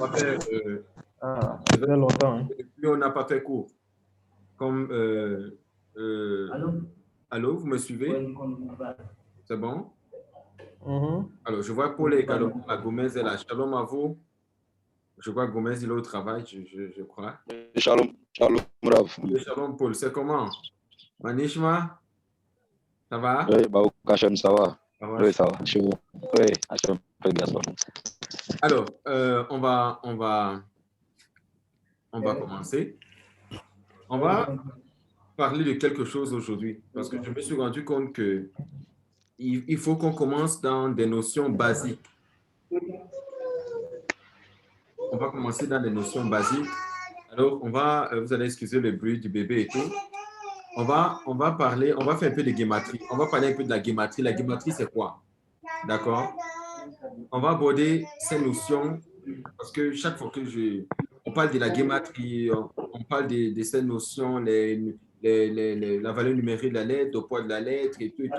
On va faire... ça fait longtemps. Hein. Puis on n'a pas fait cours. Comme... allô, vous me suivez? C'est bon? Alors, je vois Paul également, la Gomez est là. Shalom à vous. Je vois Gomez, il est au travail, je crois. Shalom, shalom, Rav. Shalom, Paul. C'est comment? Manishma? Ça va? Oui, Baou Hachem, ça va? Oui, ça va. Oui, Hachem, fait Gaston. Alors, on va commencer. On va parler de quelque chose aujourd'hui parce que je me suis rendu compte que il faut qu'on commence dans des notions basiques. On va commencer dans des notions basiques. Alors, vous allez excuser le bruit du bébé et tout. On va parler, on va faire un peu de guématrie. On va parler un peu de la guématrie. La guématrie, c'est quoi? D'accord? On va aborder ces notions parce que chaque fois que on parle de la guématrie, on parle de ces notions, la valeur numérique de la lettre, le poids de la lettre et tout. Il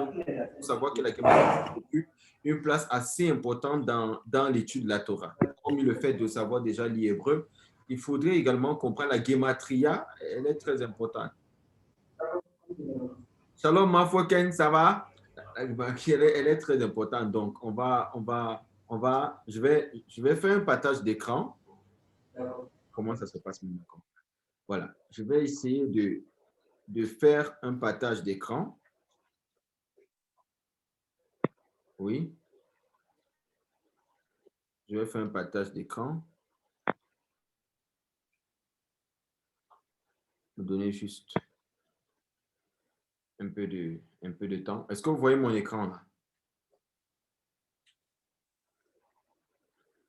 faut savoir que la guématrie occupe une place assez importante dans l'étude de la Torah. Hormis le fait de savoir déjà lire hébreu, il faudrait également comprendre la gématria, elle est très importante. Shalom, Mafoken, ça va? Elle est très importante. Donc, je vais faire un partage d'écran. Comment ça se passe maintenant? Voilà. Je vais essayer de faire un partage d'écran. Oui. Je vais faire un partage d'écran. Me donner juste un peu de temps. Est-ce que vous voyez mon écran là?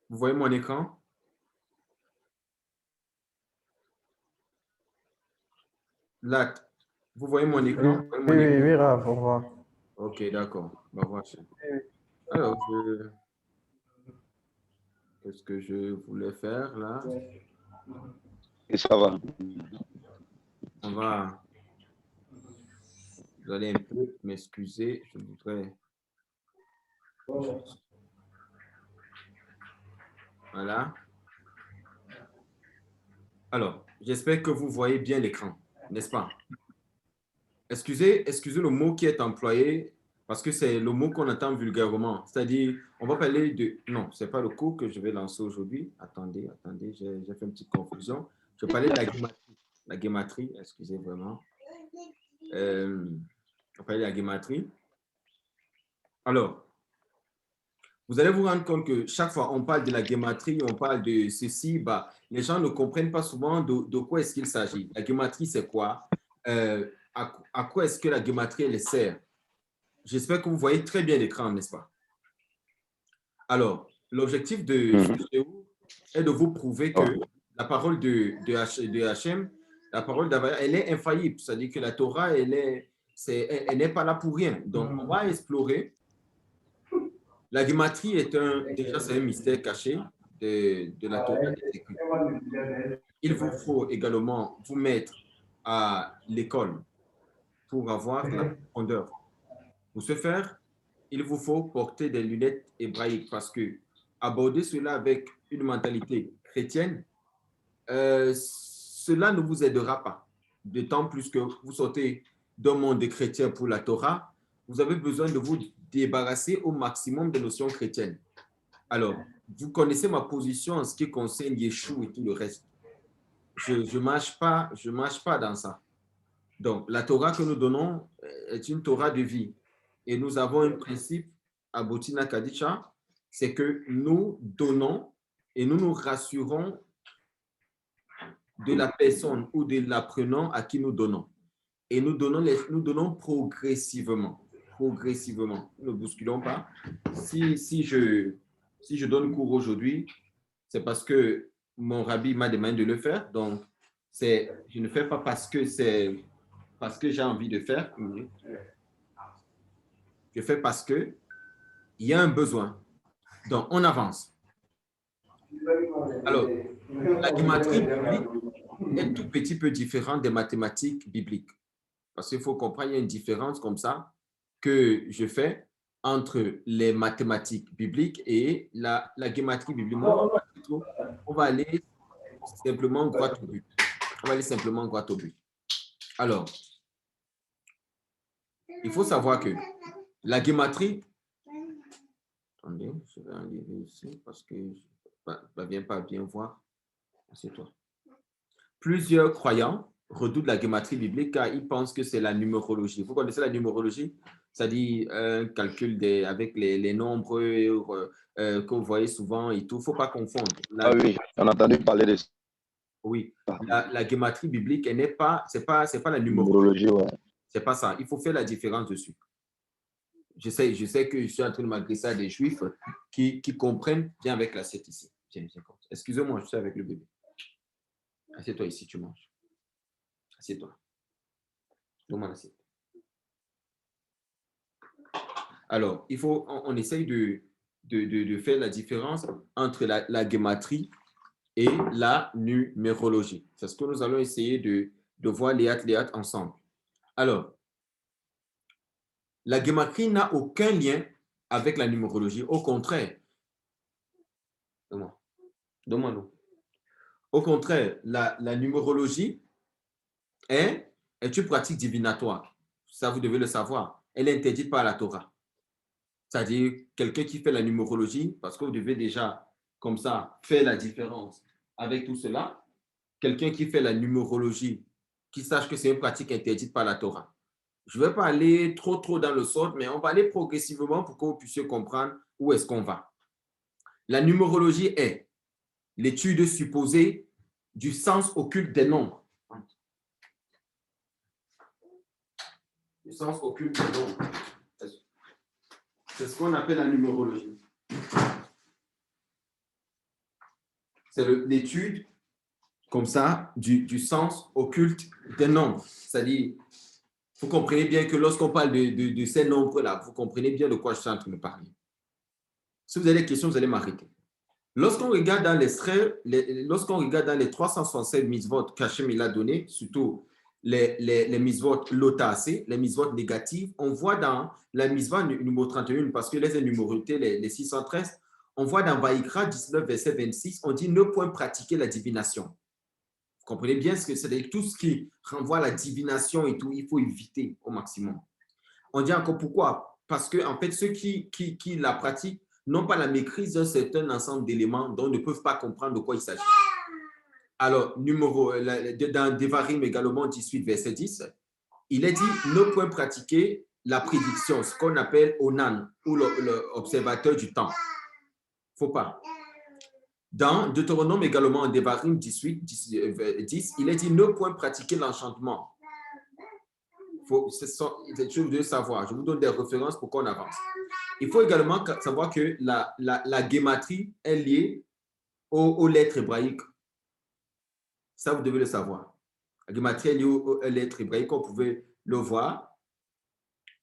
Vous voyez mon écran? Là, vous voyez mon écran? Oui, Rav, au revoir. Ok, d'accord. On va voir. Alors, qu'est-ce que je voulais faire là? Et ça va. Vous allez un peu m'excuser. Je voudrais... Voilà. Alors, j'espère que vous voyez bien l'écran, n'est-ce pas? Excusez le mot qui est employé parce que c'est le mot qu'on entend vulgairement. C'est-à-dire, on va parler de... Non, ce n'est pas le cours que je vais lancer aujourd'hui. Attendez, j'ai fait une petite confusion. Je parlais de la guématrie. La guématrie, excusez vraiment. On parlait de la guématrie. Alors, vous allez vous rendre compte que chaque fois on parle de la guématrie, on parle de ceci, bah, les gens ne comprennent pas souvent de quoi est-ce qu'il s'agit. La guématrie, c'est quoi? À quoi est-ce que la guématrie elle sert? J'espère que vous voyez très bien l'écran, n'est-ce pas? Alors, l'objectif de ce vidéo est de vous prouver que la parole de Hachem, la parole d'Avaya, elle est infaillible. C'est-à-dire que la Torah, elle n'est pas là pour rien. Donc, on va explorer. La guématrie déjà, c'est un mystère caché de la Torah des Écritures. Il vous faut également vous mettre à l'école pour avoir la profondeur. Pour ce faire, il vous faut porter des lunettes hébraïques parce que aborder cela avec une mentalité chrétienne, cela ne vous aidera pas. D'autant plus que vous sortez d'un monde chrétien pour la Torah, vous avez besoin de vous débarrasser au maximum des notions chrétiennes. Alors, vous connaissez ma position en ce qui concerne Yeshua et tout le reste. Je ne marche pas dans ça. Donc, la Torah que nous donnons est une Torah de vie. Et nous avons un principe à Botina Kadisha, c'est que nous donnons et nous nous rassurons de la personne ou de l'apprenant à qui nous donnons. Et nous donnons progressivement. Progressivement. Ne bousculons pas. Si je donne cours aujourd'hui, c'est parce que mon rabbi m'a demandé de le faire. Donc, je ne fais pas parce que j'ai envie de faire. Je fais parce qu'il y a un besoin. Donc, on avance. Alors, la gématrie biblique est tout petit peu différente des mathématiques bibliques. Parce qu'il faut comprendre, il y a une différence comme ça que je fais entre les mathématiques bibliques et la gématrie biblique. Moi, tout, on va aller simplement droit au but. On va aller simplement droit au but. Alors, il faut savoir que la gématrie, attendez, je vais arriver ici parce que je ne viens pas bien voir. C'est toi. Plusieurs croyants redoutent la gématrie biblique car ils pensent que c'est la numérologie. Vous connaissez la numérologie? C'est-à-dire un calcul avec les nombres que vous voyez souvent et tout. Il ne faut pas confondre. Ah oui, on a entendu parler de ça. Oui, la gématrie biblique, ce n'est pas la Numérologie, ouais. C'est pas ça. Il faut faire la différence dessus. Je sais que je suis en train de m'adresser à des juifs qui comprennent bien avec l'assiette ici. Excusez-moi, je suis avec le bébé. Assieds-toi ici, tu manges. Assieds-toi. Donne-moi l'assiette. Alors, on essaye de faire la différence entre la gématrie et la numérologie. C'est ce que nous allons essayer de voir les ensemble. Alors, la gématrie n'a aucun lien avec la numérologie. Au contraire, donne-moi l'eau. Au contraire, la numérologie est une pratique divinatoire. Ça, vous devez le savoir. Elle est interdite par la Torah. C'est-à-dire, quelqu'un qui fait la numérologie, parce que vous devez déjà, comme ça, faire la différence avec tout cela. Quelqu'un qui fait la numérologie, qui sache que c'est une pratique interdite par la Torah. Je ne vais pas aller trop dans le sort, mais on va aller progressivement pour que vous puissiez comprendre où est-ce qu'on va. La numérologie est l'étude supposée du sens occulte des nombres. Le sens occulte des nombres. C'est ce qu'on appelle la numérologie. C'est l'étude, comme ça, du sens occulte des nombres. C'est-à-dire, vous comprenez bien que lorsqu'on parle de ces nombres-là, vous comprenez bien de quoi je suis en train de parler. Si vous avez des questions, vous allez m'arrêter. Lorsqu'on regarde dans les 367 mitzvot qu'Hachem il a donné, surtout les mitzvot lotacées, les mitzvot négatives, on voit dans la mitzvah numéro 31, parce que les numérotés, les 613, on voit dans Vaïkra 19, verset 26, on dit ne point pratiquer la divination. Vous comprenez bien ce que c'est, tout ce qui renvoie à la divination et tout, il faut éviter au maximum. On dit encore pourquoi? Parce que en fait, ceux qui la pratiquent n'ont pas la maîtrise d'un certain ensemble d'éléments dont ils ne peuvent pas comprendre de quoi il s'agit. Alors, dans Devarim également 18, verset 10, il est dit ne point pratiquer la prédiction, ce qu'on appelle Onan, ou l'observateur du temps. Il ne faut pas. Dans Deutéronome également, en Devarim 18, 10, il est dit ne point pratiquer l'enchantement. C'est chose de savoir. Je vous donne des références pour qu'on avance. Il faut également savoir que la gématrie est liée aux lettres hébraïques. Ça, vous devez le savoir. La gématrie est liée aux lettres hébraïques, on pouvait le voir,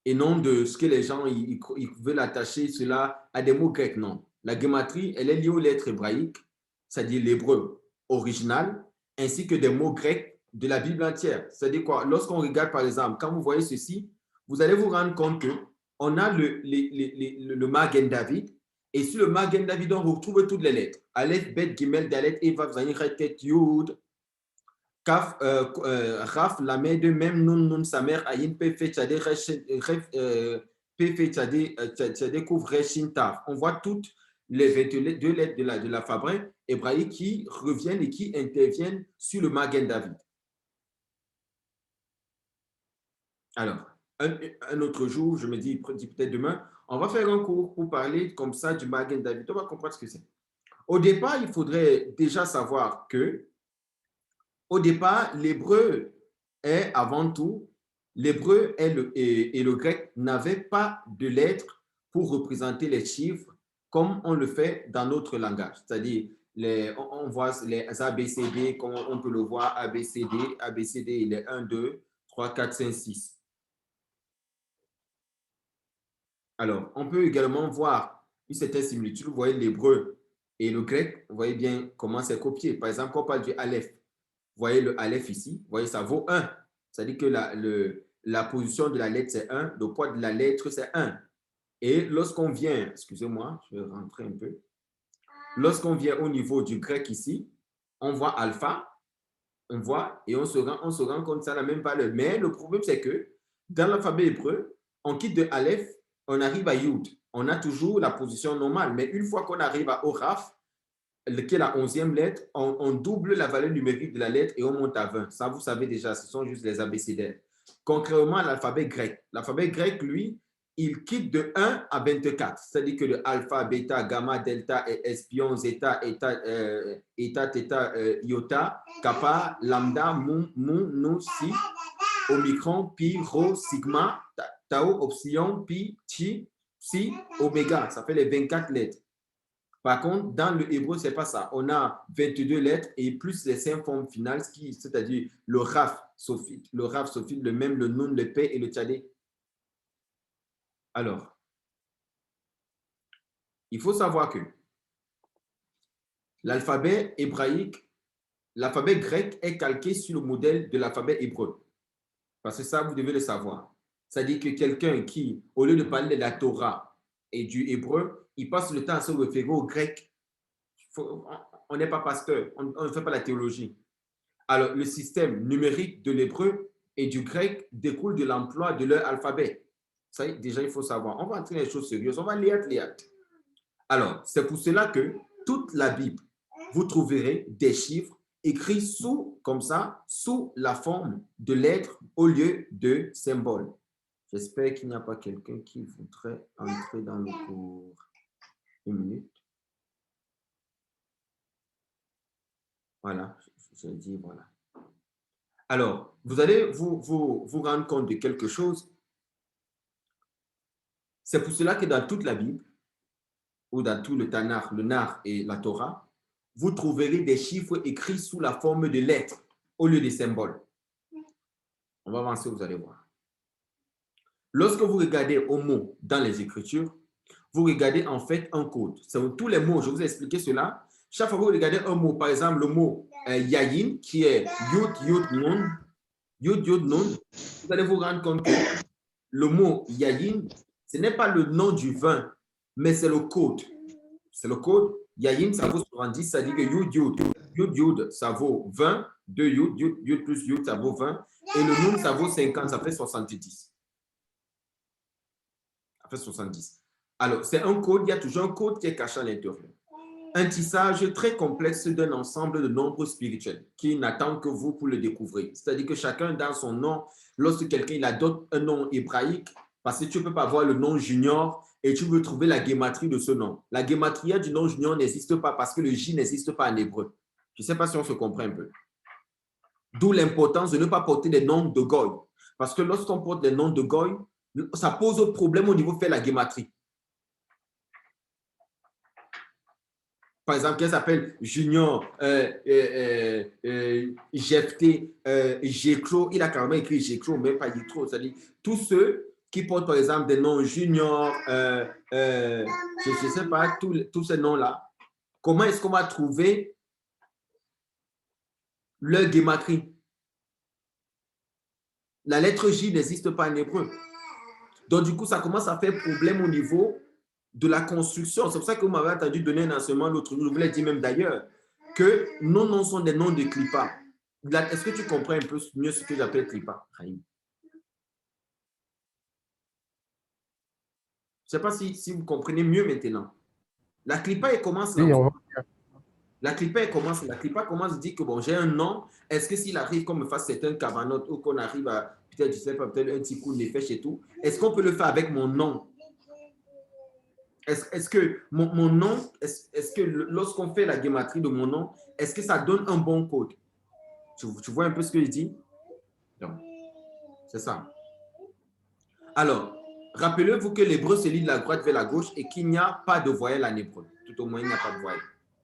et non de ce que les gens ils veulent attacher cela à des mots grecs. Non. La gématrie, elle est liée aux lettres hébraïques, c'est-à-dire l'hébreu original, ainsi que des mots grecs de la Bible entière. C'est-à-dire quoi? Lorsqu'on regarde, par exemple, quand vous voyez ceci, vous allez vous rendre compte qu'on a le Magen David, et sur le Magen David, on retrouve toutes les lettres. Aleph, Bet, Gimel, Dalet, Eva, Zayin, Retet, Yud, Kaf, Raf, Lamed, Mem, Nun, Samer, Ayin, Pefe, Tchade, Pefe, Tchade, Kouf, Reshin, Taf. On voit toutes les 22 lettres de la fabrique hébraïque qui reviennent et qui interviennent sur le Magen David. Alors, un autre jour, je me dis peut-être demain, on va faire un cours pour parler comme ça du Magen David. On va comprendre ce que c'est. Au départ, il faudrait déjà savoir que, au départ, l'hébreu est avant tout, l'hébreu et le grec n'avaient pas de lettres pour représenter les chiffres comme on le fait dans notre langage. C'est-à-dire, on voit les ABCD, comme on peut le voir, ABCD, il est 1, 2, 3, 4, 5, 6. Alors, on peut également voir une certaine similitude. Vous voyez l'hébreu et le grec, vous voyez bien comment c'est copié. Par exemple, quand on parle du Aleph, vous voyez le Aleph ici, vous voyez, ça vaut 1. C'est-à-dire que la position de la lettre, c'est 1, le poids de la lettre, c'est 1. Et lorsqu'on vient, excusez-moi, je vais rentrer un peu. Lorsqu'on vient au niveau du grec ici, on voit alpha, on voit et on se rend compte que ça n'a même pas le. Mais le problème, c'est que dans l'alphabet hébreu, on quitte de Aleph, on arrive à Yud. On a toujours la position normale. Mais une fois qu'on arrive à Oraf, qui est la 11e lettre, on double la valeur numérique de la lettre et on monte à 20. Ça, vous savez déjà, ce sont juste les abécédaires. Contrairement à l'alphabet grec. L'alphabet grec, lui, il quitte de 1 à 24. C'est-à-dire que le alpha, bêta, gamma, delta, espion, zeta, eta, theta, iota, kappa, lambda, mu, nu, si, omicron, pi, rho, sigma, tau, opsion, pi, chi, psi, oméga. Ça fait les 24 lettres. Par contre, dans le hébreu, ce n'est pas ça. On a 22 lettres et plus les 5 formes finales, c'est-à-dire le raf, sophite, le même, le nun, le pé et le tchadé. Alors, il faut savoir que l'alphabet hébraïque, l'alphabet grec est calqué sur le modèle de l'alphabet hébreu. Parce que ça, vous devez le savoir. C'est-à-dire que quelqu'un qui, au lieu de parler de la Torah et du hébreu, il passe le temps à se référer au grec. On n'est pas pasteur, on ne fait pas la théologie. Alors, le système numérique de l'hébreu et du grec découle de l'emploi de leur alphabet. Ça, déjà, il faut savoir. On va entrer dans les choses sérieuses. On va lire. Alors, c'est pour cela que toute la Bible, vous trouverez des chiffres écrits comme ça, sous la forme de lettres au lieu de symboles. J'espère qu'il n'y a pas quelqu'un qui voudrait entrer dans le cours. Une minute. Voilà, j'ai dit voilà. Alors, vous allez vous rendre compte de quelque chose. C'est pour cela que dans toute la Bible, ou dans tout le Tanakh, le Nar et la Torah, vous trouverez des chiffres écrits sous la forme de lettres au lieu de symboles. On va avancer, vous allez voir. Lorsque vous regardez au mot dans les Écritures, vous regardez en fait un code. C'est tous les mots, je vous ai expliqué cela. Chaque fois que vous regardez un mot, par exemple le mot yayin, qui est yud, yud, nun, vous allez vous rendre compte que le mot yayin, ce n'est pas le nom du vin, mais c'est le code. C'est le code. Yayin, ça vaut 70, ça dit que yud, ça vaut 20. 2 yud plus yud, ça vaut 20. Et le nun, ça vaut 50, ça fait 70. Ça fait 70. Alors, c'est un code, il y a toujours un code qui est caché à l'intérieur. Un tissage très complexe d'un ensemble de nombres spirituels qui n'attend que vous pour le découvrir. C'est-à-dire que chacun dans son nom, lorsque quelqu'un il adopte un nom hébraïque, parce que tu ne peux pas avoir le nom junior et tu veux trouver la guématrie de ce nom. La guématrie du nom junior n'existe pas parce que le J n'existe pas en hébreu. Je ne sais pas si on se comprend un peu. D'où l'importance de ne pas porter des noms de goy. Parce que lorsqu'on porte des noms de goy, ça pose problème au niveau de faire la guématrie. Par exemple, qui s'appelle Junior, Jefté, Jeklo, il a carrément écrit Jeklo, même pas Jeklo, c'est-à-dire tous ceux qui portent par exemple des noms Junior, je ne sais pas, tous ces noms-là, comment est-ce qu'on va trouver leur guématrie? La lettre J n'existe pas en hébreu. Donc, du coup, ça commence à faire problème au niveau de la construction. C'est pour ça que vous m'avez entendu donner un enseignement l'autre jour. Je vous l'ai dit même d'ailleurs, que nos noms sont des noms de clipa. Est-ce que tu comprends un peu mieux ce que j'appelle clipa, Raïm? Je ne sais pas si vous comprenez mieux maintenant. La clipa, elle commence là. Oui, La clipa commence à dire que bon, j'ai un nom. Est-ce que s'il arrive qu'on me fasse certaines cavanotes ou qu'on arrive à peut-être, je sais pas, peut-être un petit coup de nefesh et tout, est-ce qu'on peut le faire avec mon nom? Est-ce que mon nom, est-ce que lorsqu'on fait la guématrie de mon nom, est-ce que ça donne un bon code? Tu vois un peu ce que je dis? Non. C'est ça. Alors, rappelez-vous que l'hébreu se lit de la droite vers la gauche et qu'il n'y a pas de voyelle en hébreu. Tout au moins, il n'y a pas de voyelle.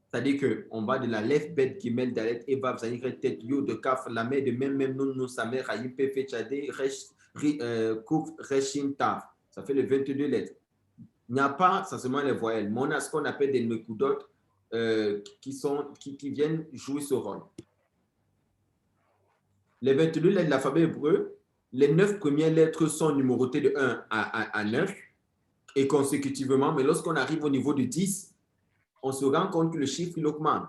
C'est-à-dire qu'on va de la lef, bet, gimel, dalet, eva, vzanigret, tet, yo, de kaf, la mer, de même, non, samer, raïm, pefe, tchadé, resh, kouf, reshin, tav. Ça fait les 22 lettres. Il n'y a pas seulement les voyelles, mais on a ce qu'on appelle des nekudotes qui viennent jouer ce rôle. Les 22 lettres de l'alphabet hébreu, les 9 premières lettres sont numérotées de 1 à 9 et consécutivement, mais lorsqu'on arrive au niveau de 10, on se rend compte que le chiffre, il augmente.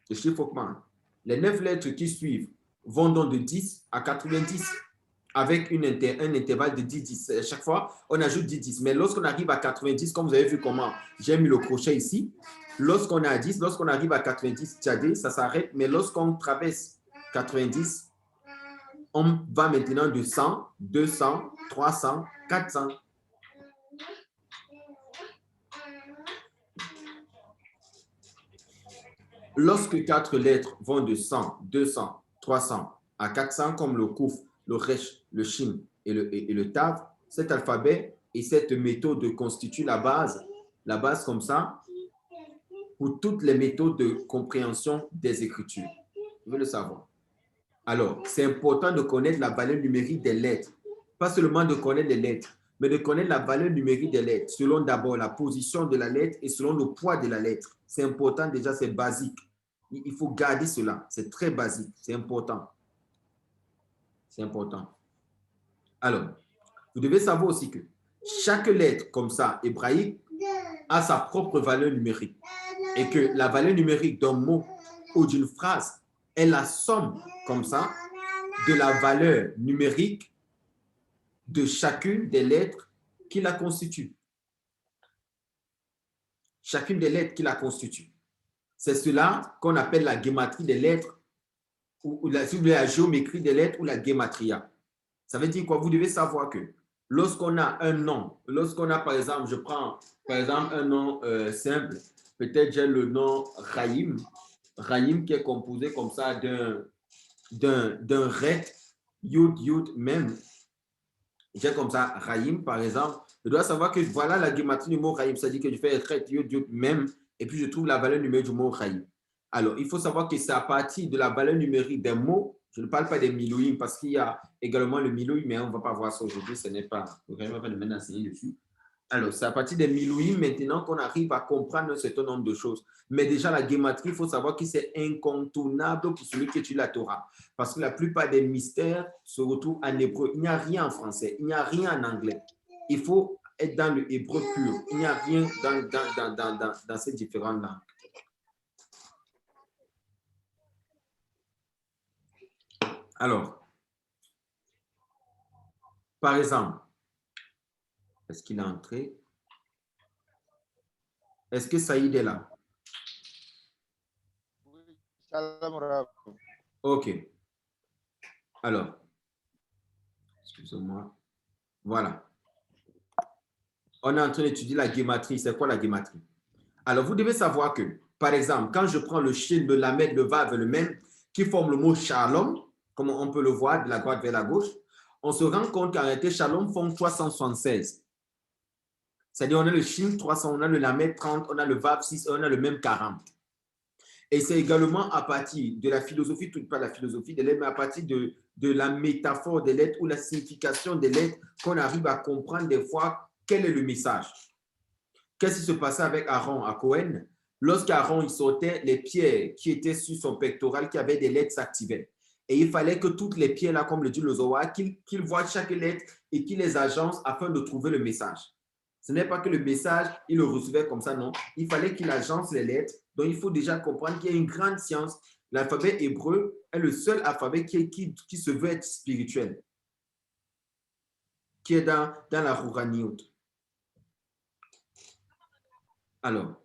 Le chiffre augmente. Les 9 lettres qui suivent vont donc de 10 à 90 avec un intervalle de 10. À chaque fois, on ajoute 10. Mais lorsqu'on arrive à 90, comme vous avez vu comment j'ai mis le crochet ici, lorsqu'on est à 10, lorsqu'on arrive à 90, ça s'arrête. Mais lorsqu'on traverse 90, on va maintenant de 100, 200, 300, 400. Lorsque 4 lettres vont de 100, 200, 300 à 400, comme le Kouf, le Resh, le Shin et le Tav, cet alphabet et cette méthode constituent la base comme ça, pour toutes les méthodes de compréhension des Écritures. Vous voulez le savoir. Alors, c'est important de connaître la valeur numérique des lettres. Pas seulement de connaître les lettres, mais de connaître la valeur numérique des lettres, selon d'abord la position de la lettre et selon le poids de la lettre. C'est important déjà, c'est basique. Il faut garder cela. C'est très basique. C'est important. C'est important. Alors, vous devez savoir aussi que chaque lettre comme ça, hébraïque, a sa propre valeur numérique. Et que la valeur numérique d'un mot ou d'une phrase est la somme, comme ça, de la valeur numérique de chacune des lettres qui la constituent. Chacune des lettres qui la constituent. C'est cela qu'on appelle la gématrie des lettres, ou la géométrie des lettres ou la gématria. Ça veut dire quoi? Vous devez savoir que lorsqu'on a un nom, lorsqu'on a par exemple, je prends par exemple un nom simple, peut-être j'ai le nom Rahim, Rahim qui est composé comme ça d'un ret, yud, yud, même. J'ai comme ça Rahim par exemple. Je dois savoir que voilà la gématrie du mot Rahim, c'est-à-dire que je fais ret, yud, yud, même, et puis je trouve la valeur numérique du mot Rahim. Alors, il faut savoir que c'est à partir de la valeur numérique des mots. Je ne parle pas des milouïm parce qu'il y a également le milouïm, mais on ne va pas voir ça aujourd'hui. Ce n'est pas vraiment pas de m'enseigner dessus. Alors, c'est à partir des milouïm maintenant qu'on arrive à comprendre un certain nombre de choses. Mais déjà, la gématrie, il faut savoir que c'est incontournable pour celui qui étudie la Torah. Parce que la plupart des mystères se retrouvent en hébreu. Il n'y a rien en français, il n'y a rien en anglais. Il faut être dans le hébreu pur. Il n'y a rien dans ces différentes langues. Alors, par exemple, est-ce qu'il est entré? Est-ce que Saïd est là? OK. Alors, excusez-moi. Voilà. On est en train d'étudier la gématrie. C'est quoi la gématrie? Alors, vous devez savoir que, par exemple, quand je prends le shin, le lamed, le vav et le mem, qui forment le mot shalom, comme on peut le voir de la droite vers la gauche, on se rend compte qu'en réalité, shalom font 376. C'est-à-dire, on a le shin 300, on a le lamed 30, on a le vav 6, on a le mem 40. Et c'est également à partir de la philosophie, pas la philosophie des lettres, mais à partir de la métaphore des lettres ou la signification des lettres qu'on arrive à comprendre des fois quel est le message. Qu'est-ce qui se passait avec Aaron à Cohen? Lorsqu'Aaron il sortait, les pierres qui étaient sur son pectoral, qui avaient des lettres, s'activaient. Et il fallait que toutes les pierres, là, comme le dit le Zohar, qu'il voit chaque lettre et qu'il les agence afin de trouver le message. Ce n'est pas que le message, il le recevait comme ça, non. Il fallait qu'il agence les lettres. Donc, il faut déjà comprendre qu'il y a une grande science. L'alphabet hébreu est le seul alphabet qui se veut être spirituel, qui est dans la Rouraniout. Alors,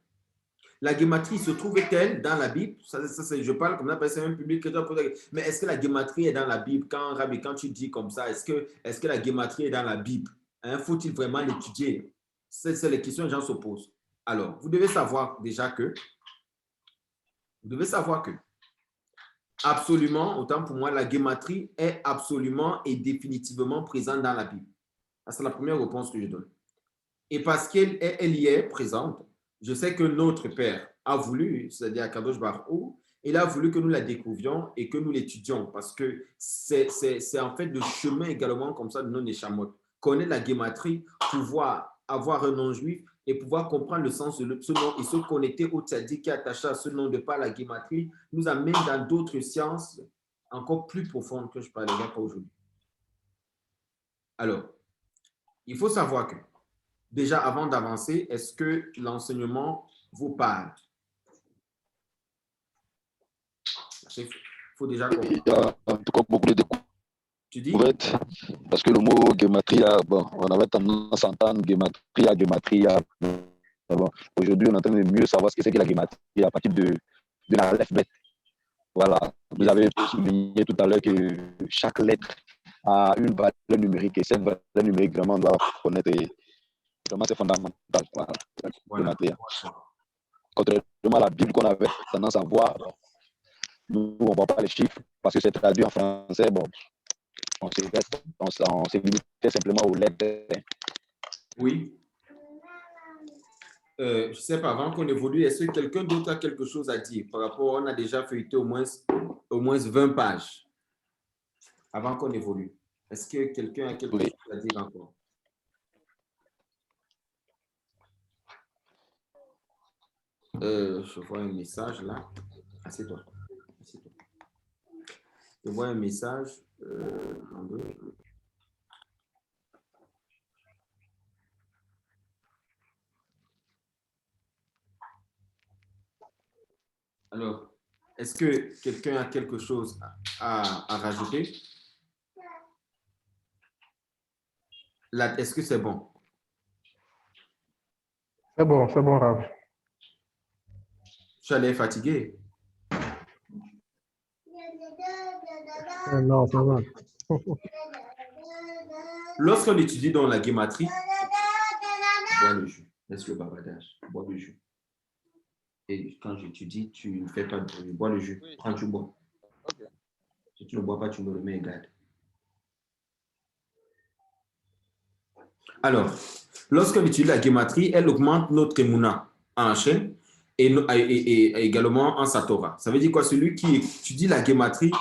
la gématrie se trouve-t-elle dans la Bible? Je parle comme ça parce que c'est un public qui doit poser. Mais est-ce que la gématrie est dans la Bible? Quand tu dis comme ça, est-ce que la gématrie est dans la Bible? Faut-il vraiment l'étudier? C'est les questions que les gens se posent. Alors, vous devez savoir déjà que absolument, autant pour moi, la gématrie est absolument et définitivement présente dans la Bible. C'est la première réponse que je donne. Et parce qu'elle y est présente, je sais que notre Père a voulu, c'est-à-dire Akadosh Baruch Hu, il a voulu que nous la découvrions et que nous l'étudions parce que c'est en fait le chemin également comme ça de nos Neshamot. Connaître la gématrie, pouvoir avoir un nom juif et pouvoir comprendre le sens de ce nom et se connecter au tzaddik qui est attaché à ce nom de par la gématrie nous amène dans d'autres sciences encore plus profondes que je ne parlerai pas aujourd'hui. Alors, il faut savoir que déjà, avant d'avancer, est-ce que l'enseignement vous parle? Il faut déjà comprendre. Il y a en tout cas beaucoup de Tu dis? découvertes. Parce que le mot gematria, bon, on avait tendance à entendre gematria. Bon, aujourd'hui, on est en train de mieux savoir ce que c'est que la gematria à partir de l'alphabet. Voilà. Vous avez souligné tout à l'heure que chaque lettre a une valeur numérique et cette valeur numérique, vraiment, on doit connaître. Et vraiment, c'est fondamental. Voilà. Voilà. Contrairement à la Bible qu'on avait tendance à voir, bon, nous, on ne voit pas les chiffres parce que c'est traduit en français. Bon, on s'est limité simplement aux lettres. Oui. Je ne sais pas, avant qu'on évolue, est-ce que quelqu'un d'autre a quelque chose à dire par rapport, on a déjà feuilleté au moins 20 pages avant qu'on évolue. Est-ce que quelqu'un a quelque chose à dire encore? Je vois un message là. Assieds-toi. Assieds-toi. Je vois un message. Alors, est-ce que quelqu'un a quelque chose à rajouter? Là, est-ce que c'est bon? C'est bon, Rav. Tu allais fatigué? Non, ça va. Lorsqu'on étudie dans la guématrie, bois le jus. Laisse le bavardage. Bois le jus. Et quand j'étudie, tu ne fais pas de bruit. Bois le jus. Oui. Quand tu bois. Okay. Si tu ne bois pas, tu me le mets et garde. Alors, lorsqu'on étudie la guématrie, elle augmente notre émouna en chaîne et également en satora. Ça veut dire quoi? Celui qui étudie la guématrie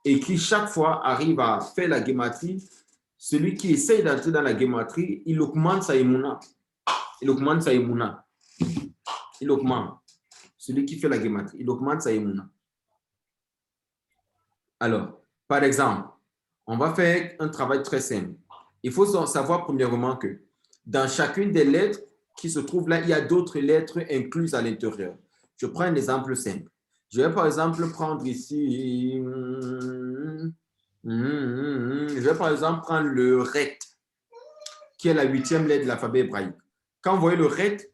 et qui chaque fois arrive à faire la guématrie, celui qui essaye d'entrer dans la guématrie, il augmente sa émouna. Il augmente sa émouna. Il augmente. Celui qui fait la guématrie, il augmente sa émouna. Alors, par exemple, on va faire un travail très simple. Il faut savoir premièrement que dans chacune des lettres qui se trouvent là, il y a d'autres lettres incluses à l'intérieur. Je prends un exemple simple. Je vais par exemple prendre ici, je vais par exemple prendre le ret, qui est la 8e lettre de l'alphabet hébraïque. Quand vous voyez le ret,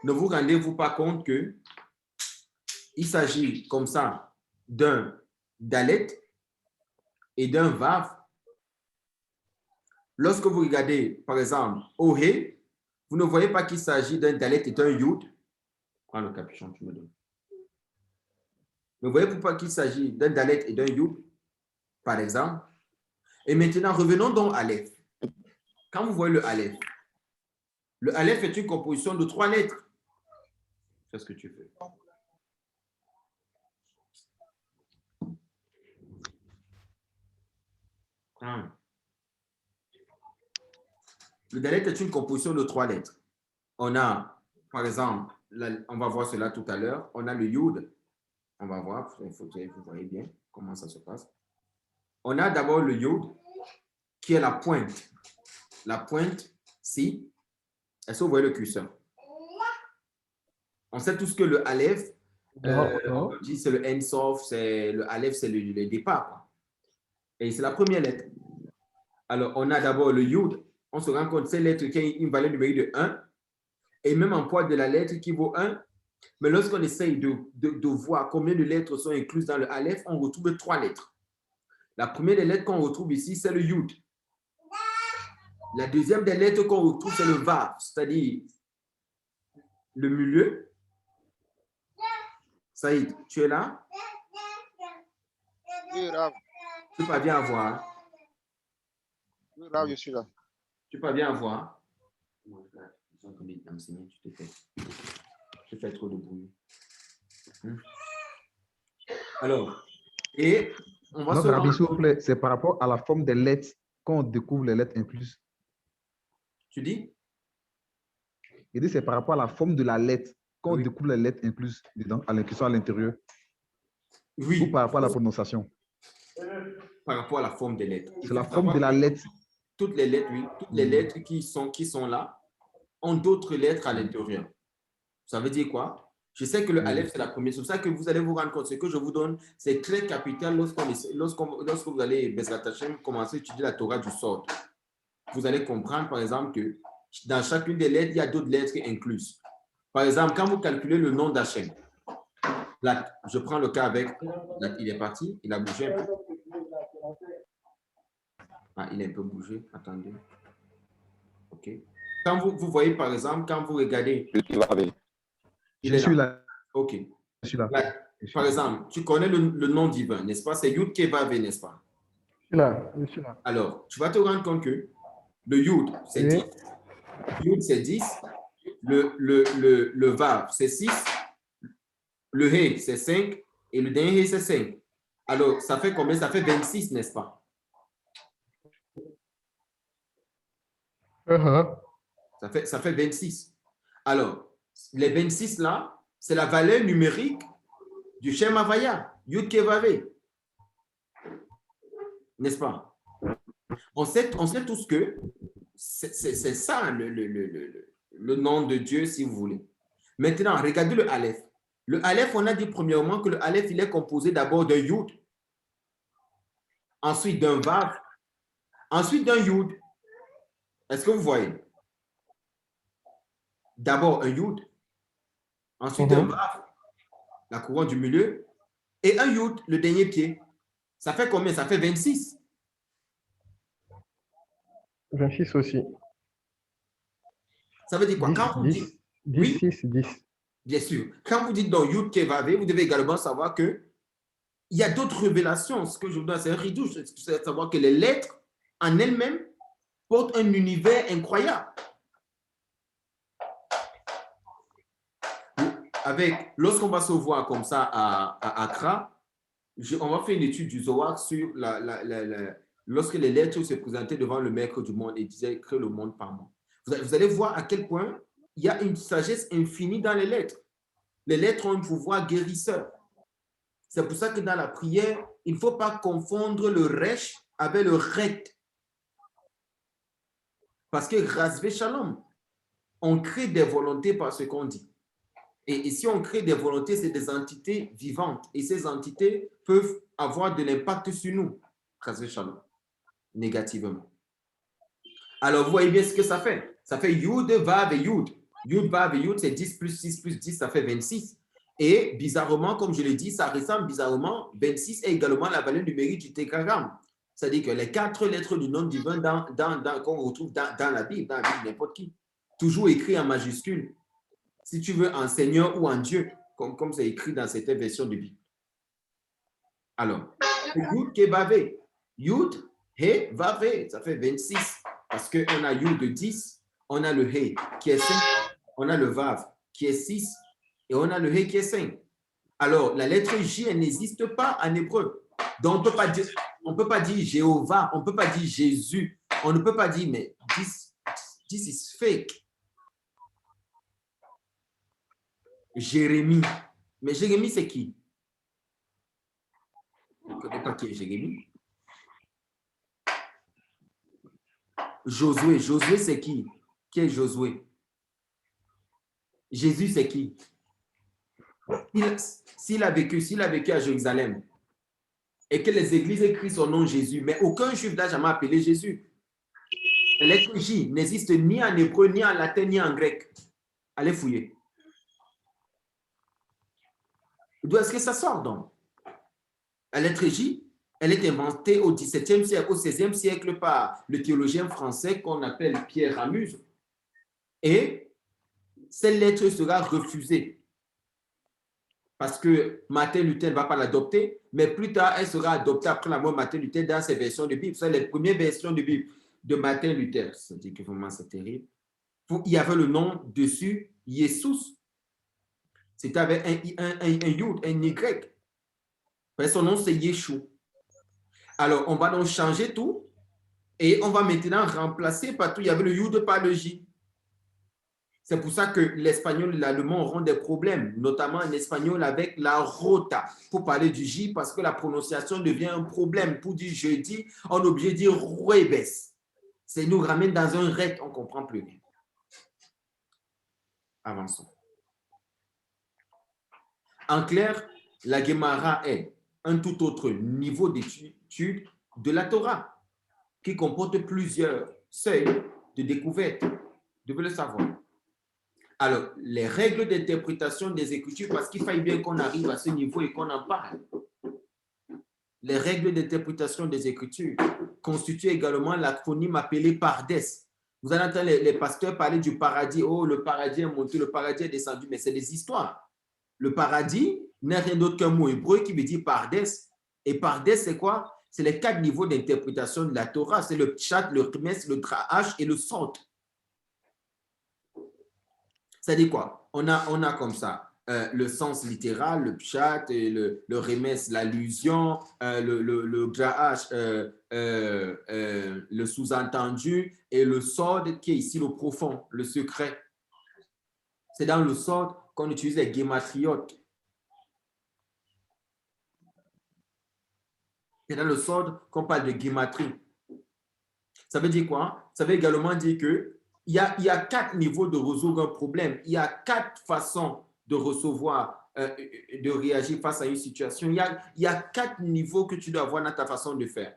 ne vous rendez-vous pas compte que il s'agit comme ça d'un dalet et d'un vav. Lorsque vous regardez, par exemple, Ohé, vous ne voyez pas qu'il s'agit d'un dalet et d'un yud. Prends le capuchon, tu me donnes. Ne voyez pas qu'il s'agit d'un dalet et d'un yud, par exemple. Et maintenant, revenons donc à Aleph. Quand vous voyez le Aleph est une composition de 3 lettres. C'est ce que tu fais. Le dalet est une composition de 3 lettres. On a, par exemple, on va voir cela tout à l'heure, on a le yud. On va voir, vous voyez bien comment ça se passe. On a d'abord le yud, qui est la pointe. La pointe, si. Est-ce que vous voyez le curseur? On sait tous que le aleph, on dit c'est le Ensof, c'est le aleph, c'est le départ. Quoi. Et c'est la première lettre. Alors, on a d'abord le yud. On se rend compte que c'est lettre qui a une valeur numérique de 1. Et même en poids de la lettre qui vaut 1. Mais lorsqu'on essaye de voir combien de lettres sont incluses dans le aleph, on retrouve 3 lettres. La première des lettres qu'on retrouve ici, c'est le yud. La deuxième des lettres qu'on retrouve, c'est le vav, c'est-à-dire le milieu. Saïd, tu es là? Oui, Rav. Tu peux bien voir. Oui, Rav, je suis là. Tu peux bien voir. Tu fais trop de bruit. Alors, et on va Notre avis, s'il vous plaît, c'est par rapport à la forme des lettres qu'on découvre les lettres incluses. Tu dis? Il dit c'est par rapport à la forme de la lettre qu'on Oui. découvre les lettres incluses dedans, qui sont à l'intérieur. Oui. Ou par rapport à la prononciation. Par rapport à la forme des lettres. C'est la forme de la lettre. Toutes les lettres, oui. Toutes les lettres qui sont là ont d'autres lettres à l'intérieur. Ça veut dire quoi? Je sais que le Aleph, c'est la première. C'est pour ça que vous allez vous rendre compte. Ce que je vous donne, c'est très capital lorsque vous allez, Bezrat Hashem, commencer à étudier la Torah du sort. Vous allez comprendre, par exemple, que dans chacune des lettres, il y a d'autres lettres incluses. Par exemple, quand vous calculez le nom d'Hachem, là, je prends le cas avec, là, il est parti, il a bougé un peu. Ah, il est un peu bougé, attendez. OK. Quand vous voyez, par exemple, quand vous regardez, il est là. OK. Je suis là. Là, par exemple, tu connais le nom divin, n'est-ce pas? C'est Yud Kevavé, n'est-ce pas? Je suis là. Alors, tu vas te rendre compte que le Yud, c'est Oui. 10. Yud, c'est 10. Le Vav, c'est 6. Le He, c'est 5. Et le dernier He, c'est 5. Alors, ça fait combien? Ça fait 26, n'est-ce pas? Ça fait 26. Alors, les 26 là, c'est la valeur numérique du Shem Havaya, Yud Kevavé. N'est-ce pas? On sait tous que c'est ça le nom de Dieu, si vous voulez. Maintenant, regardez le Aleph. Le Aleph, on a dit premièrement que le Aleph, il est composé d'abord d'un Yud, ensuite d'un Vav, ensuite d'un Yud. Est-ce que vous voyez? D'abord un Yud, ensuite un Vav, la couronne du milieu, et un Yud, le dernier pied. Ça fait combien? Ça fait 26. 26 aussi. Ça veut dire quoi? 10, Quand vous 10, dites, 10, oui, 6, 10. bien sûr. Quand vous dites dans Yud Kevavé, vous devez également savoir que il y a d'autres révélations. Ce que je vous donne, c'est un ridouche. C'est savoir que les lettres en elles-mêmes portent un univers incroyable. Lorsqu'on va se voir comme ça à Accra, on va faire une étude du Zohar sur lorsque les lettres se présentaient devant le maître du monde et disaient crée le monde par moi. Vous allez voir à quel point il y a une sagesse infinie dans les lettres. Les lettres ont un pouvoir guérisseur. C'est pour ça que dans la prière, il ne faut pas confondre le resh avec le ret. Parce que Rasvé Shalom, on crée des volontés par ce qu'on dit. Et si on crée des volontés, c'est des entités vivantes. Et ces entités peuvent avoir de l'impact sur nous, Rasvé Shalom, négativement. Alors, vous voyez bien ce que ça fait. Ça fait Yud, Vav et Yud. Yud, Vav et Yud, c'est 10 plus 6 plus 10, ça fait 26. Et bizarrement, comme je l'ai dit, ça ressemble bizarrement, 26 est également la valeur numérique du tétragramme. C'est-à-dire que les 4 lettres du nom divin qu'on retrouve dans la Bible, n'importe qui, toujours écrit en majuscule. Si tu veux, en Seigneur ou en Dieu, comme c'est écrit dans certaines versions de Bible. Alors, Yud Kevavé. Yud, He, Vavé, ça fait 26. Parce qu'on a Yud de 10, on a le He qui est 5, on a le Vav qui est 6, et on a le He qui est 5. Alors, la lettre J, elle n'existe pas en hébreu. Donc, on ne peut pas dire Jéhovah, on ne peut pas dire Jésus, on ne peut pas dire, mais this is fake. Jérémie. Mais Jérémie, c'est qui? Je ne connais pas qui est Jérémie. Josué. Josué, c'est qui? Qui est Josué? Jésus, c'est qui? S'il a vécu à Jérusalem et que les églises écrivent son nom Jésus, mais aucun juif n'a jamais appelé Jésus. La lettre J n'existe ni en hébreu, ni en latin, ni en grec. Allez fouiller. D'où est-ce que ça sort donc? La lettre J, elle est inventée au XVIIe siècle, au XVIe siècle par le théologien français qu'on appelle Pierre Ramuse. Et cette lettre sera refusée parce que Martin Luther ne va pas l'adopter, mais plus tard, elle sera adoptée après la mort de Martin Luther dans ses versions de Bible. C'est les premières versions de Bible de Martin Luther. C'est-à-dire que vraiment, c'est terrible. Il y avait le nom dessus, Jesus. C'était avec un Yud, un Y. Son nom, c'est Yeshua. Alors, on va donc changer tout et on va maintenant remplacer partout. Il y avait le Yud par le J. C'est pour ça que l'espagnol et l'allemand auront des problèmes, notamment en espagnol avec la rota, pour parler du J, parce que la prononciation devient un problème. Pour dire jeudi, on est obligé de dire ruebes. Ça nous ramène dans un ret, on ne comprend plus rien. Avançons. En clair, la Gemara est un tout autre niveau d'étude de la Torah qui comporte plusieurs seuils de découverte. Vous devez le savoir. Alors, les règles d'interprétation des Écritures, parce qu'il faille bien qu'on arrive à ce niveau et qu'on en parle. Les règles d'interprétation des Écritures constituent également l'acronyme appelé Pardes. Vous allez entendre les pasteurs parler du paradis. Oh, le paradis est monté, le paradis est descendu, mais c'est des histoires. Le paradis n'est rien d'autre qu'un mot hébreu qui veut dire Pardes. Et Pardes, c'est quoi? C'est les 4 niveaux d'interprétation de la Torah. C'est le Pshat, le Rmes, le Dra'ash et le Sod. Ça dit quoi? On a comme ça le sens littéral, le Pshat, et le Rmes, l'allusion, le Dra'ash, le sous-entendu, et le Sod qui est ici le profond, le secret. C'est dans le Sod qu'on utilise les gématriotes. C'est dans le Sod qu'on parle de gématrie. Ça veut dire quoi? Ça veut également dire que il y a 4 niveaux de résoudre un problème. Il y a 4 façons de recevoir, de réagir face à une situation. Il y a 4 niveaux que tu dois avoir dans ta façon de faire.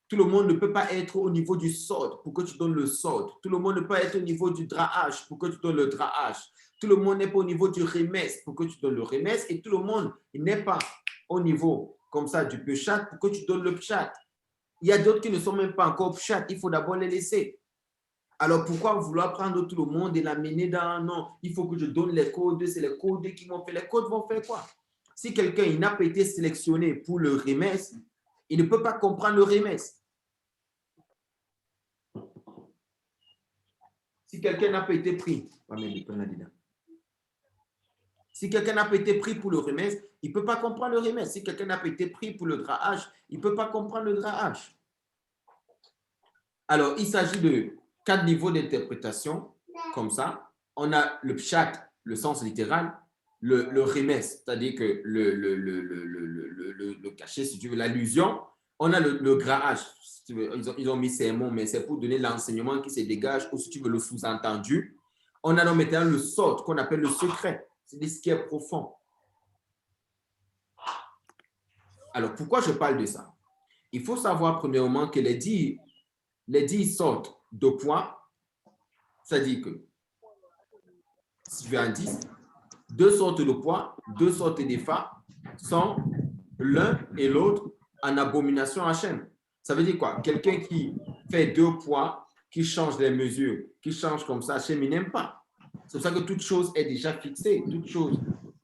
Tout le monde ne peut pas être au niveau du Sod pour que tu donnes le Sod. Tout le monde ne peut pas être au niveau du Dra'ash pour que tu donnes le Dra'ash. Tout le monde n'est pas au niveau du Rmes pour que tu donnes le Rmes. Et tout le monde n'est pas au niveau comme ça du Pshat pour que tu donnes le Pshat. Il y a d'autres qui ne sont même pas encore Pshat. Il faut d'abord les laisser. Alors, pourquoi vouloir prendre tout le monde et l'amener dans... Non, il faut que je donne les codes, c'est les codes qui vont faire. Les codes vont faire quoi? Si quelqu'un n'a pas été sélectionné pour le Rmes, il ne peut pas comprendre le Rmes. Si quelqu'un n'a pas été pris, si quelqu'un n'a pas été pris pour le Rmes, il ne peut pas comprendre le Rmes. Si quelqu'un n'a pas été pris pour le Dra'ash, il ne peut pas comprendre le Dra'ash. Alors, il s'agit de 4 niveaux d'interprétation, comme ça. On a le pshat, le sens littéral, le Rmes, c'est-à-dire que le cachet, si tu veux, l'allusion. On a le Dra'ash, si tu veux, ils ont mis ces mots, mais c'est pour donner l'enseignement qui se dégage, ou si tu veux, le sous-entendu. On a donc maintenant le Sod, qu'on appelle le secret, c'est ce qui est profond. Alors, pourquoi je parle de ça? Il faut savoir, premièrement, que les 10 sortes de poids, c'est-à-dire que, si je vais en 10, 2 sortes de poids, 2 sortes d'effats sont l'un et l'autre en abomination à Hachem. Ça veut dire quoi? Quelqu'un qui fait 2 poids, qui change les mesures, qui change comme ça, Hachem, il n'aime pas. C'est pour ça que toute chose est déjà fixée, toute chose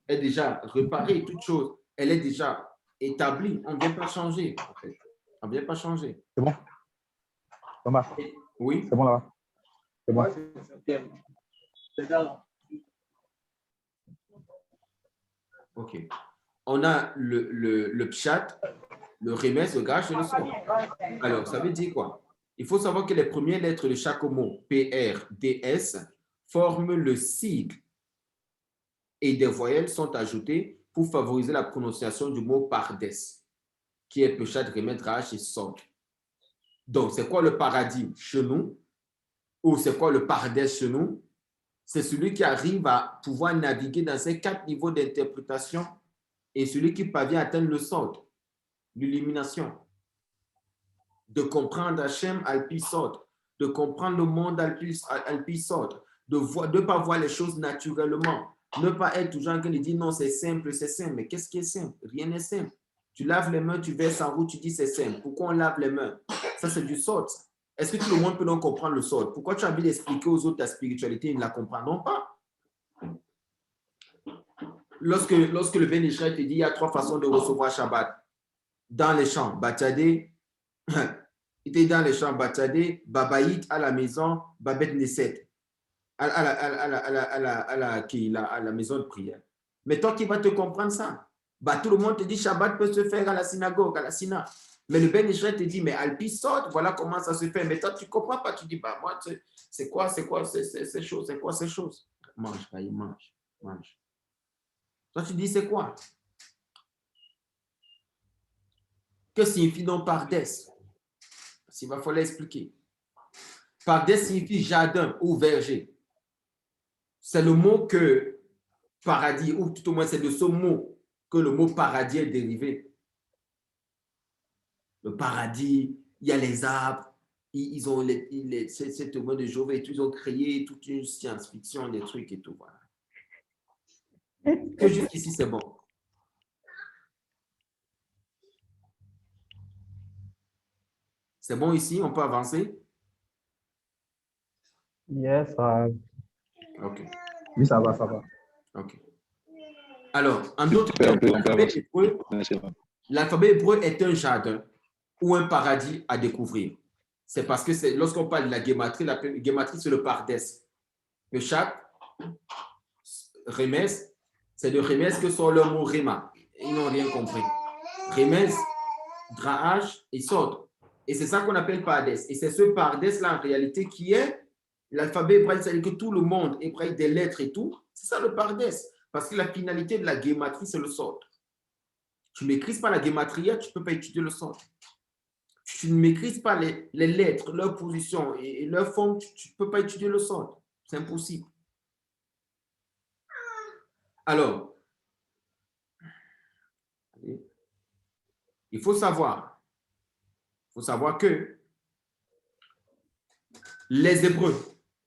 est déjà réparée, toute chose, elle est déjà établie. On ne vient pas changer, en fait. On ne vient pas changer. C'est bon? Thomas? Oui? C'est bon là-bas? C'est bon? OK. On a le pshat, le Rmes, le Gash et le Sod. Alors, ça veut dire quoi? Il faut savoir que les premières lettres de chaque mot, PR, DS, forment le sigle et des voyelles sont ajoutées pour favoriser la prononciation du mot Pardes, qui est pshat, Rmes, Gash et Sod. Donc, c'est quoi le paradis chez nous? Ou c'est quoi le Pardes chez nous? C'est celui qui arrive à pouvoir naviguer dans ces 4 niveaux d'interprétation et celui qui parvient à atteindre le Sod, l'illumination. De comprendre Hachem Alpi Sod, de comprendre le monde Alpi Sod, de ne pas voir les choses naturellement, ne pas être toujours en train de dire non, c'est simple, mais qu'est-ce qui est simple? Rien n'est simple. Tu laves les mains, tu verses en roue, tu dis c'est simple. Pourquoi on lave les mains? Ça, c'est du Sod. Est-ce que tout le monde peut donc comprendre le Sod? Pourquoi tu as envie d'expliquer aux autres ta spiritualité, ils ne la comprendront pas? Lorsque le Ben Israël te dit il y a 3 façons de recevoir Shabbat. Dans les champs, Batadé, il était dans les champs, Batadé, Babaït à la maison, Babet Neset, à la maison de prière. Mais toi qui vas te comprendre ça, bah, tout le monde te dit Shabbat peut se faire à la synagogue, à la Sina. Mais le Ben Israël te dit, mais Alpi Sod, voilà comment ça se fait. Mais toi, tu ne comprends pas. Tu dis, bah, moi, c'est quoi ces choses? C'est quoi ces choses? Mange, bah, il mange. Toi, tu dis, c'est quoi? Que signifie donc Pardes? Il va falloir expliquer. Pardes signifie jardin ou verger. C'est le mot que paradis, ou tout au moins c'est de ce mot que le mot paradis est dérivé. Le paradis, il y a les arbres, ils ont ces témoins de Jéhovah et tout, ils ont créé toute une science-fiction, des trucs et tout. Voilà. Que jusqu'ici, c'est bon. C'est bon ici, on peut avancer? Yes, OK. Oui, ça va, ça va. OK. Alors, en d'autres On termes, peut avancer. l'alphabet hébreu est un jardin ou un paradis à découvrir. C'est parce que lorsqu'on parle de la guématrie, c'est le pardes. Le chaque remès, c'est de remès que sort le mot rema. Ils n'ont rien compris. Remès, drahage et sort. Et c'est ça qu'on appelle pardes. Et c'est ce pardes-là, en réalité, qui est l'alphabet hébraïque, c'est-à-dire que tout le monde hébraïque des lettres et tout, c'est ça le pardes. Parce que la finalité de la guématrie, c'est le sort. Tu ne maîtrises pas la guématrie, tu ne peux pas étudier le sort. Tu ne maîtrises pas les lettres, leur position et leur forme, tu ne peux pas étudier le sort. C'est impossible. Alors, il faut savoir que les Hébreux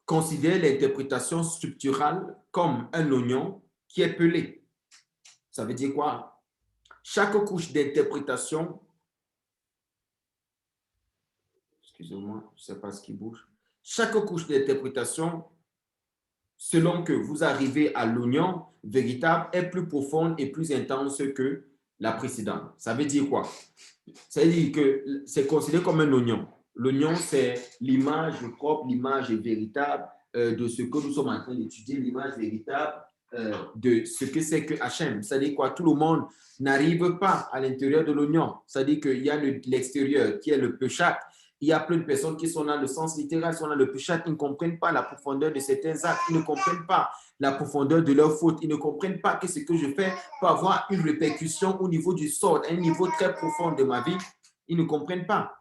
considèrent l'interprétation structurale comme un oignon qui est pelé. Ça veut dire quoi? Chaque couche d'interprétation, excusez-moi, je ne sais pas ce qui bouge. Chaque couche d'interprétation, selon que vous arrivez à l'oignon véritable, est plus profonde et plus intense que la précédente. Ça veut dire quoi? Ça veut dire que c'est considéré comme un oignon. L'oignon, c'est l'image propre, l'image véritable de ce que nous sommes en train d'étudier, l'image véritable de ce que c'est que Hachem. C'est-à-dire quoi? Tout le monde n'arrive pas à l'intérieur de l'oignon. C'est-à-dire qu'il y a l'extérieur qui est le Peshat. Il y a plein de personnes qui sont dans le sens littéral, sont dans le Peshat, ils ne comprennent pas la profondeur de certains actes, ils ne comprennent pas la profondeur de leurs fautes, ils ne comprennent pas que ce que je fais peut avoir une répercussion au niveau du sort, à un niveau très profond de ma vie. Ils ne comprennent pas.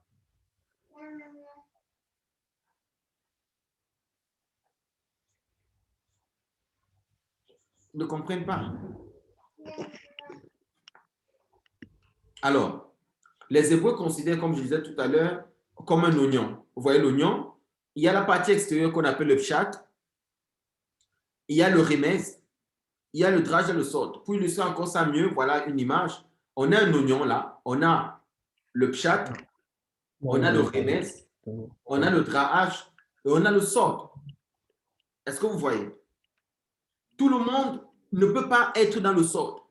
Ils ne comprennent pas. Alors, les Hébreux considèrent, comme je disais tout à l'heure, comme un oignon. Vous voyez l'oignon? Il y a la partie extérieure qu'on appelle le pshat. Il y a le remez. Il y a le drage et le sort. Pour illustrer encore ça mieux, voilà une image. On a un oignon là. On a le pshat. On a le remez. On a le drahage. Et on a le sort. Est-ce que vous voyez? Tout le monde ne peut pas être dans le sort.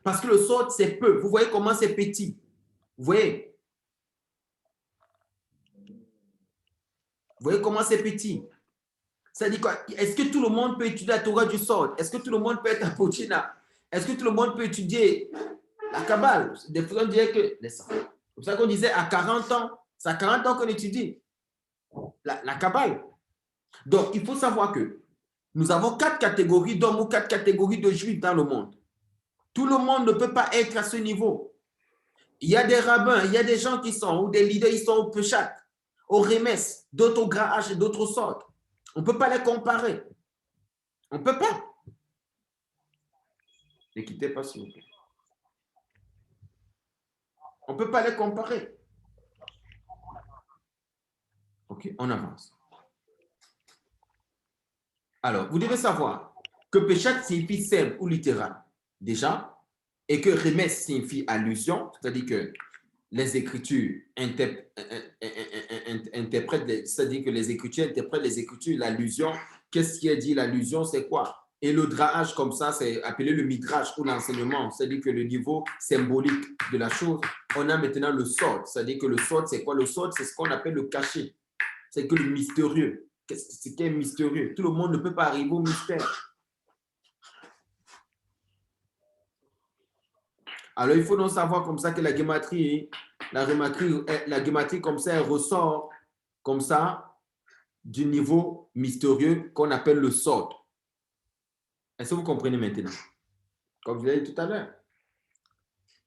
Parce que le sort, c'est peu. Vous voyez comment c'est petit. Vous voyez? Vous voyez comment c'est petit? Ça dit quoi? Est-ce que tout le monde peut étudier la Torah du sort? Est-ce que tout le monde peut être à Pochina? Est-ce que tout le monde peut étudier la Kabbale? Des fois, on dirait que... C'est pour ça qu'on disait à 40 ans, c'est à 40 ans qu'on étudie la Kabbale. Donc, il faut savoir que nous avons 4 catégories d'hommes ou 4 catégories de juifs dans le monde. Tout le monde ne peut pas être à ce niveau. Il y a des rabbins, il y a des gens qui sont, ou des leaders, ils sont au Peshat, au Remes, d'autres au Grahach et d'autres sortes. On ne peut pas les comparer. On ne peut pas. Ne quittez pas, s'il vous plaît. On ne peut pas les comparer. OK, on avance. Alors, vous devez savoir que Peshat signifie simple ou littéral, déjà, et que Remes signifie allusion, c'est-à-dire que les Écritures interprètent, c'est-à-dire que les Écritures interprètent les Écritures, l'allusion. Qu'est-ce qui est dit? L'allusion, c'est quoi? Et le drahage, comme ça, c'est appelé le midrash ou l'enseignement, c'est-à-dire que le niveau symbolique de la chose. On a maintenant le sort, c'est-à-dire que le sort, c'est quoi? Le sort, c'est ce qu'on appelle le caché. C'est que le mystérieux. Qu'est-ce qui est mystérieux? Tout le monde ne peut pas arriver au mystère. Alors, il faut donc savoir comme ça que la guématrie comme ça, elle ressort comme ça du niveau mystérieux qu'on appelle le sort. Est-ce que vous comprenez maintenant? Comme je l'ai dit tout à l'heure.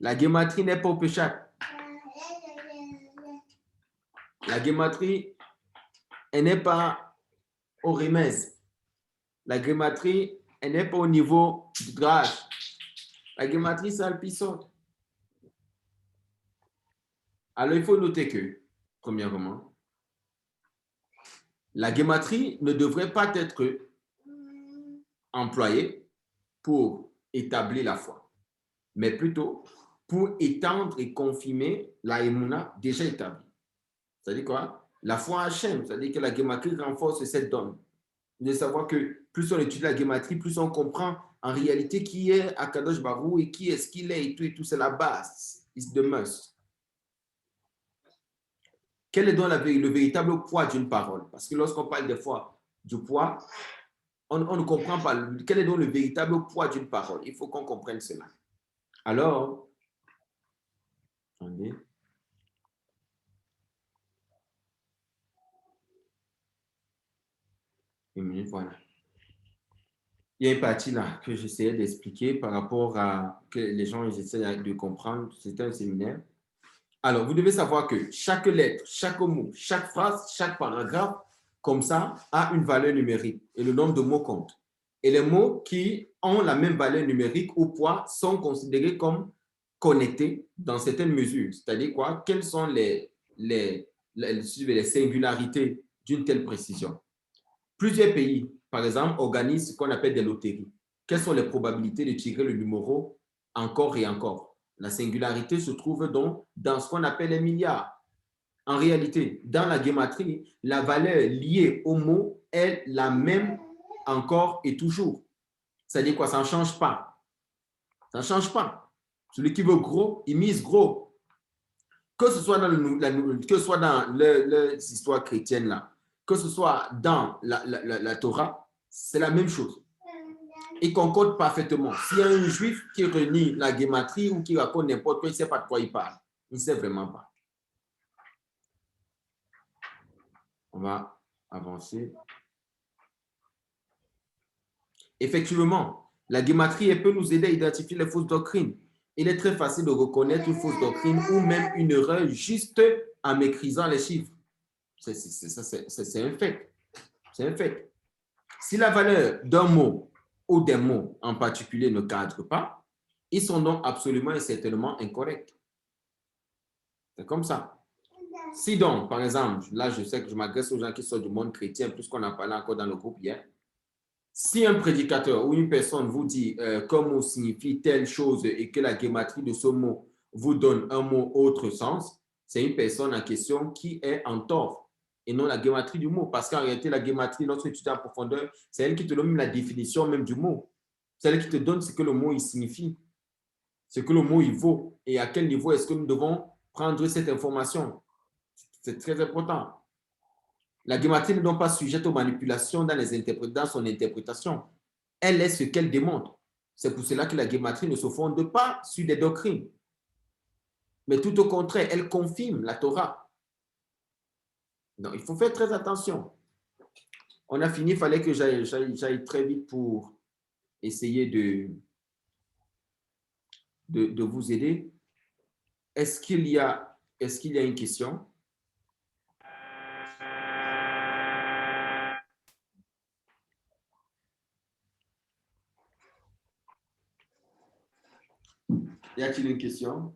La guématrie n'est pas au péchat. La guématrie, elle n'est pas au remez. La guématrie, elle n'est pas au niveau du drage. La guématrie, c'est Alpisson. Alors, il faut noter que, premièrement, la guématrie ne devrait pas être employée pour établir la foi, mais plutôt pour étendre et confirmer la émouna déjà établie. C'est-à-dire quoi? La foi en Hachem, c'est-à-dire que la guématrie renforce cette donne. De savoir que plus on étudie la guématrie, plus on comprend en réalité qui est Akadosh Barou et qui est-ce qu'il est et tout, c'est la base. It's the must. Quel est donc le véritable poids d'une parole? Parce que lorsqu'on parle des fois du poids, on ne comprend pas. Quel est donc le véritable poids d'une parole? Il faut qu'on comprenne cela. Alors, attendez. Une minute, voilà. Il y a une partie là que j'essayais d'expliquer par rapport à que les gens essaient de comprendre. C'était un séminaire. Alors, vous devez savoir que chaque lettre, chaque mot, chaque phrase, chaque paragraphe, comme ça, a une valeur numérique et le nombre de mots compte. Et les mots qui ont la même valeur numérique ou poids sont considérés comme connectés dans certaines mesures. C'est-à-dire quoi? Quelles sont les singularités d'une telle précision? Plusieurs pays, par exemple, organisent ce qu'on appelle des loteries. Quelles sont les probabilités de tirer le numéro encore et encore? La singularité se trouve donc dans ce qu'on appelle les milliards. En réalité, dans la guématrie, la valeur liée au mot est la même encore et toujours. C'est-à-dire quoi? Ça ne change pas. Ça ne change pas. Celui qui veut gros, il mise gros. Que ce soit dans les histoires chrétiennes là, que ce soit dans la Torah, c'est la même chose. Ils concordent parfaitement. S'il y a un juif qui renie la guématrie ou qui raconte n'importe quoi, il ne sait pas de quoi il parle. Il ne sait vraiment pas. On va avancer. Effectivement, la guématrie peut nous aider à identifier les fausses doctrines. Il est très facile de reconnaître une fausse doctrine ou même une erreur juste en maîtrisant les chiffres. C'est un fait. C'est un fait. Si la valeur d'un mot ou des mots en particulier ne cadrent pas, ils sont donc absolument et certainement incorrects. C'est comme ça. Si donc, par exemple, là je sais que je m'adresse aux gens qui sont du monde chrétien, puisqu'on en parlait encore dans le groupe hier, si un prédicateur ou une personne vous dit qu'un mot signifie telle chose et que la guématrie de ce mot vous donne un mot autre sens, c'est une personne en question qui est en tort et non la guématrie du mot. Parce qu'en réalité, la guématrie, lorsque tu étudies en profondeur, c'est elle qui te donne la définition même du mot. C'est elle qui te donne ce que le mot il signifie, ce que le mot il vaut et à quel niveau est-ce que nous devons prendre cette information. C'est très important. La guématrie n'est donc pas sujette aux manipulations dans son interprétation. Elle est ce qu'elle démontre. C'est pour cela que la guématrie ne se fonde pas sur des doctrines. Mais tout au contraire, elle confirme la Torah. Donc, il faut faire très attention. On a fini, il fallait que j'aille très vite pour essayer de vous aider. Est-ce qu'il y a une question? Y a-t-il une question?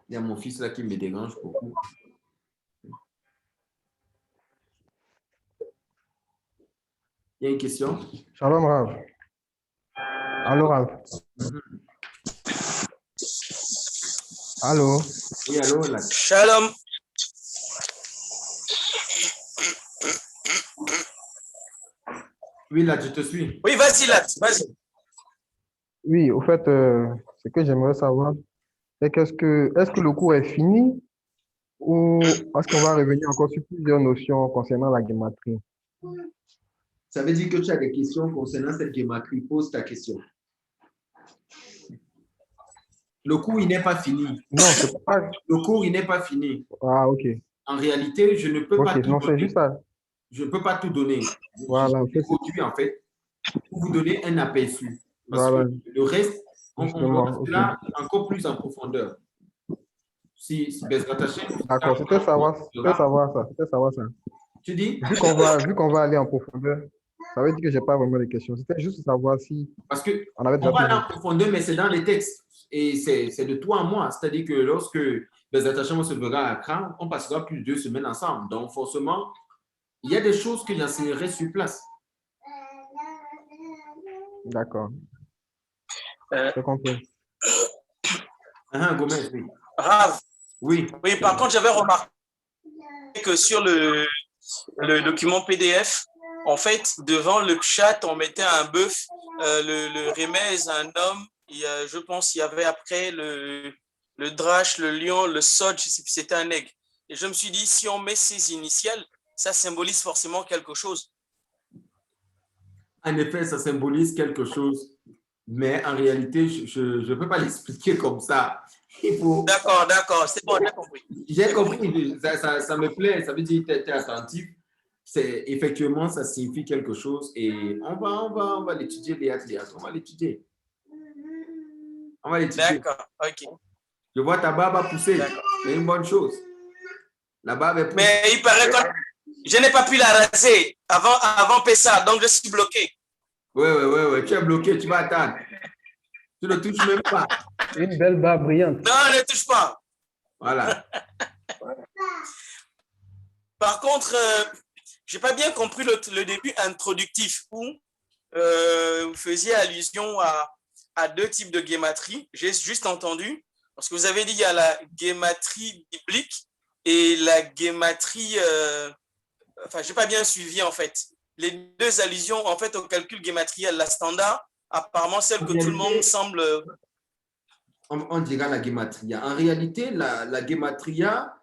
Il y a mon fils là qui me dérange beaucoup. Il y a une question? Shalom Rav. Allô Rav. Allô. Oui, allô là. Shalom. Oui, là, je te suis. Oui, vas-y, Lat, vas-y. Oui, au fait, ce que j'aimerais savoir, c'est est-ce que le cours est fini ou est-ce qu'on va revenir encore sur plusieurs notions concernant la guématrie? Ça veut dire que tu as des questions concernant cette guématrie. Pose ta question. Le cours, il n'est pas fini. Non, c'est pas. Le cours, il n'est pas fini. Ah, ok. En réalité, je ne peux Ok, pas tout non, c'est donner. juste ça. Je ne peux pas tout donner. Voilà, J'ai produit, en fait, pour vous donner un aperçu. Parce voilà, que le reste, on justement, voit ok. cela encore plus en profondeur. Si Bezrat Hashem, D'accord, c'était savoir ça, c'était savoir ça. tu dis? Vu qu'on va aller en profondeur, ça veut dire que je n'ai pas vraiment de questions. C'était juste pour savoir si Parce que on avait on déjà va aller tout en profondeur, mais c'est dans les textes. Et c'est de toi à moi. C'est-à-dire que lorsque les attachements se verront à Accra, on passera plus de 2 semaines ensemble. Donc, forcément, il y a des choses que j'enseignerai sur place. D'accord, Euh, j'ai compris. Gomez, oui. Rav, Oui. oui, par contre, j'avais remarqué que sur le document PDF, en fait, devant le chat, on mettait un bœuf, le remez, un homme, et, je pense qu'il y avait après le drache, le lion, le sod, je sais plus, c'était un aigle. Et je me suis dit, si on met ces initiales, ça symbolise forcément quelque chose. En effet, ça symbolise quelque chose, mais en réalité, je ne peux pas l'expliquer comme ça. Il faut... D'accord, c'est bon, j'ai compris. J'ai compris, ça me plaît, ça veut dire que tu es attentif. Effectivement, ça signifie quelque chose et on va l'étudier, Léa, on va l'étudier. On va l'étudier. D'accord, ok. Je vois ta barbe pousser, c'est une bonne chose. La barbe est poussée. Mais il paraît que je n'ai pas pu la raser avant Pessa, donc je suis bloqué. Oui, tu es bloqué, tu vas attendre. Tu ne touches même pas. Une belle barbe brillante. Non, ne touche pas. Voilà. Par contre, je n'ai pas bien compris le début introductif où vous faisiez allusion à deux types de guématrie. J'ai juste entendu, parce que vous avez dit qu'il y a la guématrie biblique et la guématrie... enfin, je n'ai pas bien suivi en fait. Les deux allusions en fait au calcul guématriel, la standard, apparemment celle que tout le monde semble... On dira la guématria. En réalité, la guématria,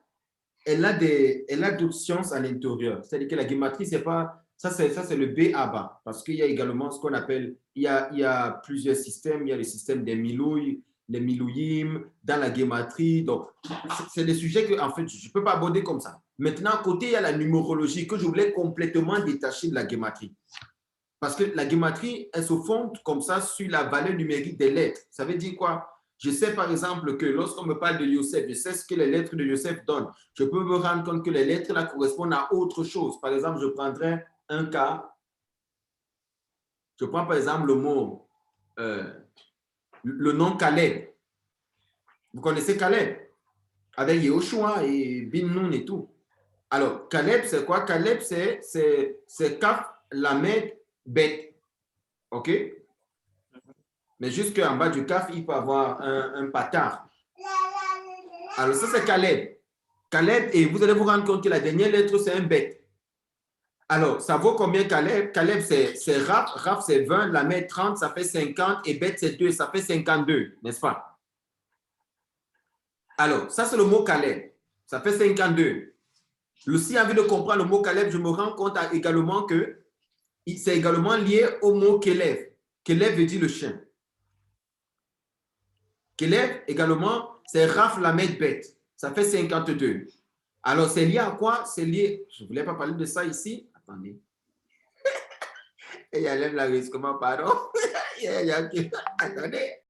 elle a d'autres sciences à l'intérieur. C'est-à-dire que la guématrie, c'est pas... Ça, c'est le B à bas. Parce qu'il y a également ce qu'on appelle... Il y a plusieurs systèmes. Il y a le système des milouïs, les milouyim, dans la guématrie. Donc, c'est des sujets que, en fait, je ne peux pas aborder comme ça. Maintenant, à côté, il y a la numérologie que je voulais complètement détacher de la guématrie. Parce que la guématrie, elle se fonde comme ça sur la valeur numérique des lettres. Ça veut dire quoi? Je sais par exemple que lorsqu'on me parle de Yosef, je sais ce que les lettres de Yosef donnent. Je peux me rendre compte que les lettres là correspondent à autre chose. Par exemple, je prendrai un cas. Je prends par exemple le mot, le nom Caleb. Vous connaissez Caleb? Avec Yehoshua et Bin Nun et tout. Alors, Caleb, c'est quoi? Caleb, c'est Kaf, Lamed, Bet. OK? Mais jusqu'en bas du Kaf, il peut avoir un patard. Alors, ça, c'est Caleb. Caleb, et vous allez vous rendre compte que la dernière lettre, c'est un Bet. Alors, ça vaut combien Caleb? Caleb, c'est Raph. Raph, c'est 20. Lamed, 30, ça fait 50. Et Bet, c'est 2, ça fait 52. N'est-ce pas? Alors, ça, c'est le mot Caleb. Ça fait 52. Si envie de comprendre le mot Caleb, je me rends compte également que c'est également lié au mot Kélev. Kélev veut dire le chien. Kélev, également, c'est Raph Lamed Bet. Ça fait 52. Alors, c'est lié à quoi? C'est lié... Je ne voulais pas parler de ça ici. Attendez. Et il y a la risque, comment, pardon? Attendez.